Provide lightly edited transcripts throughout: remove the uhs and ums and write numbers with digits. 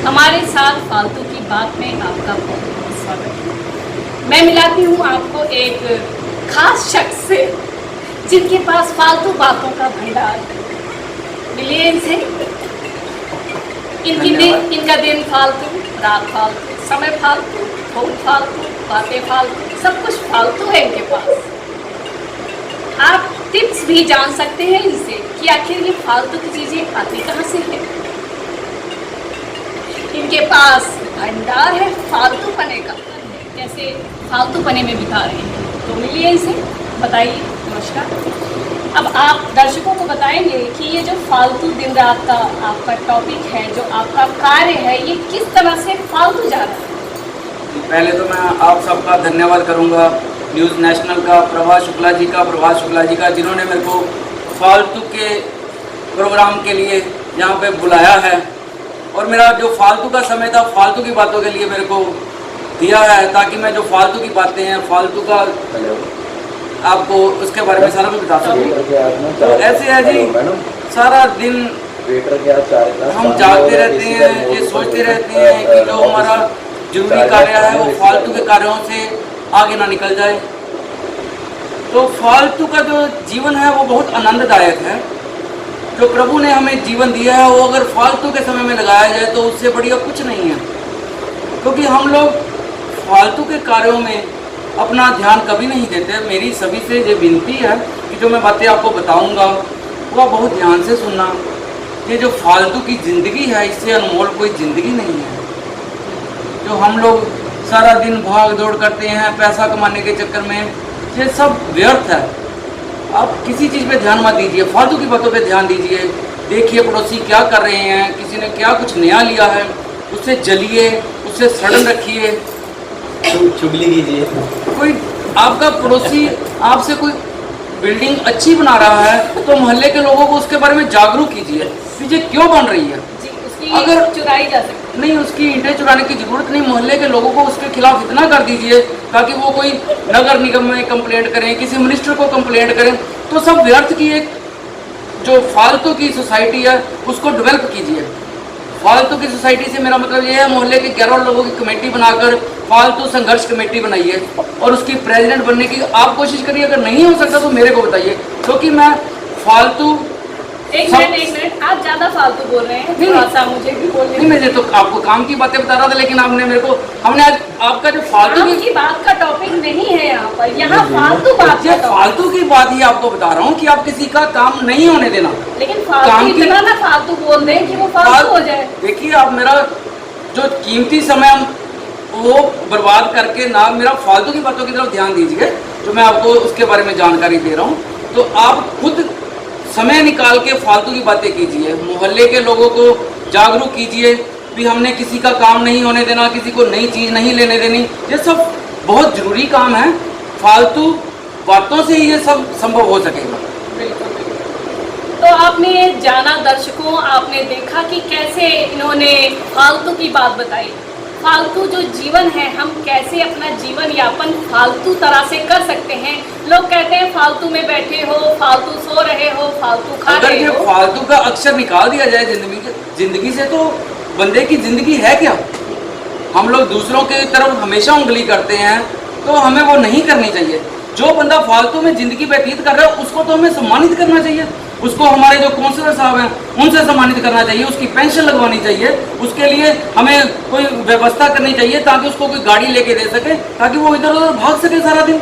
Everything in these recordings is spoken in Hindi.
हमारे साथ फालतू की बात में आपका बहुत बहुत स्वागत है। मैं मिलाती हूँ आपको एक खास शख्स से जिनके पास फालतू बातों का भंडार मिलिए इनसे। इनका दिन फालतू, रात फालतू, समय फालतू, फोन फालतू, बातें फालतू, सब कुछ फालतू है इनके पास। आप टिप्स भी जान सकते हैं इनसे कि आखिर ये फालतू की चीज़ें आती कहाँ से है। इनके पास भंडार है फालतू पने का, कैसे फालतू पने में बिता रहे हैं। तो मिलिए इनसे, बताइए। नमस्कार। अब आप दर्शकों को बताएंगे कि ये जो फालतू दिन रात का आपका टॉपिक है, जो आपका कार्य है, ये किस तरह से फालतू जा रहा है। पहले तो मैं आप सबका धन्यवाद करूंगा, न्यूज़ नेशनल का, प्रभास शुक्ला जी का, जिन्होंने मेरे को फालतू के प्रोग्राम के लिए यहाँ पे बुलाया है और मेरा जो फालतू का समय था फालतू की बातों के लिए मेरे को दिया है, ताकि मैं जो फालतू की बातें हैं, फालतू का आपको उसके बारे में सारा कुछ बता सकूँ। तो ऐसे है जी, सारा दिन हम जागते रहते हैं, ये सोचते रहते हैं कि जो हमारा जरूरी कार्य है वो फालतू के कार्यों से आगे ना निकल जाए। तो फालतू का जो जीवन है वो बहुत आनंददायक है। जो प्रभु ने हमें जीवन दिया है वो अगर फालतू के समय में लगाया जाए तो उससे बढ़िया कुछ नहीं है, क्योंकि हम लोग फालतू के कार्यों में अपना ध्यान कभी नहीं देते। मेरी सभी से ये विनती है कि जो मैं बातें आपको बताऊंगा वो बहुत ध्यान से सुनना। ये जो फालतू की ज़िंदगी है इससे अनमोल कोई ज़िंदगी नहीं है। जो हम लोग सारा दिन भाग दौड़ करते हैं पैसा कमाने के चक्कर में, ये सब व्यर्थ है। आप किसी चीज़ पे ध्यान मत दीजिए, फालतू की बातों पे ध्यान दीजिए। देखिए पड़ोसी क्या कर रहे हैं, किसी ने क्या कुछ नया लिया है, उससे जलिए, उससे सड़न रखिए, चुगली कीजिए। कोई आपका पड़ोसी आपसे कोई बिल्डिंग अच्छी बना रहा है तो मोहल्ले के लोगों को उसके बारे में जागरूक कीजिए कि ये क्यों बन रही है। अगर चुराई जा सकती नहीं, उसकी ईंटें चुराने की जरूरत नहीं। मोहल्ले के लोगों को उसके खिलाफ इतना कर दीजिए ताकि वो कोई नगर निगम में कंप्लेंट करें, किसी मिनिस्टर को कंप्लेंट करें। तो सब व्यर्थ की एक जो फालतू की सोसाइटी है उसको डेवलप कीजिए। फालतू की सोसाइटी से मेरा मतलब ये है, मोहल्ले के 11 लोगों की कमेटी बनाकर फालतू संघर्ष कमेटी बनाइए और उसकी प्रेसिडेंट बनने की आप कोशिश करिए। अगर नहीं हो सकता तो मेरे को बताइए, क्योंकि मैं फालतू एक मिनट, आप ज्यादा फालतू बोल रहे हैं। थोड़ा सा मुझे भी बोलने नहीं, मैं तो आपको काम की बातें बता रहा था, लेकिन आपने मेरे को हमने आज आपका जो फालतू की बात का टॉपिक नहीं है यहाँ पर। यहाँ फालतू बात, ये फालतू की बात ही आपको बता रहा हूँ कि आप किसी का काम नहीं होने देना। लेकिन फालतू इतना ना फालतू बोल दें कि वो फालतू हो जाए। देखिए, आप मेरा जो कीमती समय वो बर्बाद करके ना मेरा फालतू की बातों की तरफ ध्यान दीजिए, जो मैं आपको उसके बारे में जानकारी दे रहा हूँ। तो आप खुद समय निकाल के फालतू की बातें कीजिए, मोहल्ले के लोगों को जागरूक कीजिए भी हमने किसी का काम नहीं होने देना, किसी को नई चीज़ नहीं लेने देनी। ये सब बहुत ज़रूरी काम है, फालतू बातों से ही ये सब संभव हो सकेगा। तो आपने जाना दर्शकों, आपने देखा कि कैसे इन्होंने फालतू की बात बताई। फालतू जो जीवन है, हम कैसे अपना जीवन यापन फालतू तरह से कर सकते हैं। लोग कहते हैं फालतू में बैठे हो, फालतू सो रहे हो, फालतू खा रहे हो। अगर फालतू का अक्षर निकाल दिया जाए जिंदगी से तो बंदे की जिंदगी है क्या। हम लोग दूसरों की तरफ हमेशा उंगली करते हैं, तो हमें वो नहीं करनी चाहिए। जो बंदा फालतू में जिंदगी व्यतीत कर रहा है उसको तो हमें सम्मानित करना चाहिए। उसको हमारे जो काउंसलर साहब हैं उनसे सम्मानित करना चाहिए, उसकी पेंशन लगवानी चाहिए, उसके लिए हमें कोई व्यवस्था करनी चाहिए ताकि उसको कोई गाड़ी लेके दे सके, ताकि वो इधर उधर भाग सके सारा दिन।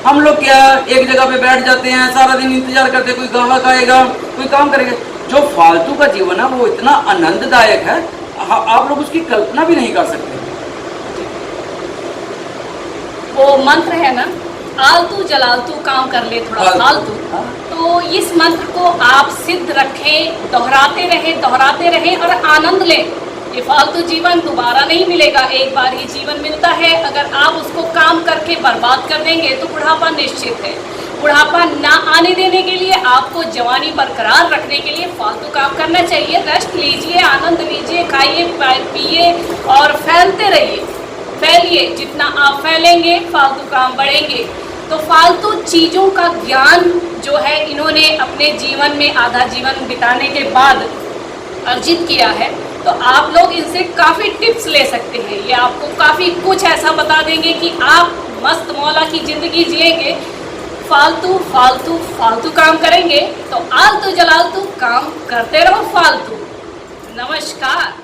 हम लोग क्या एक जगह पे बैठ जाते हैं, सारा दिन इंतजार करते, कोई ग्राहक आएगा, कोई काम करेगा। जो फालतू का जीवन है वो इतना आनंददायक है, आप लोग उसकी कल्पना भी नहीं कर सकते। वो मंत्र है ना, आलतू जलालतू काम कर ले थोड़ा फालतू। तो इस मंत्र को आप सिद्ध रखें, दोहराते रहें और आनंद लें। ये फालतू जीवन दोबारा नहीं मिलेगा, एक बार ही जीवन मिलता है। अगर आप उसको काम करके बर्बाद कर देंगे तो बुढ़ापा निश्चित है। बुढ़ापा ना आने देने के लिए, आपको जवानी बरकरार रखने के लिए फालतू काम करना चाहिए। रेस्ट लीजिए, आनंद लीजिए, खाइए पिए और फैलते रहिए। फैलिए, जितना आप फैलेंगे फालतू काम बढ़ेंगे। तो फालतू चीज़ों का ज्ञान जो है इन्होंने अपने जीवन में आधा जीवन बिताने के बाद अर्जित किया है। तो आप लोग इनसे काफ़ी टिप्स ले सकते हैं। ये आपको काफ़ी कुछ ऐसा बता देंगे कि आप मस्त मौला की ज़िंदगी जिएंगे। फालतू फालतू फालतू काम करेंगे तो आलतू जलालतू काम करते रहो फालतू। नमस्कार।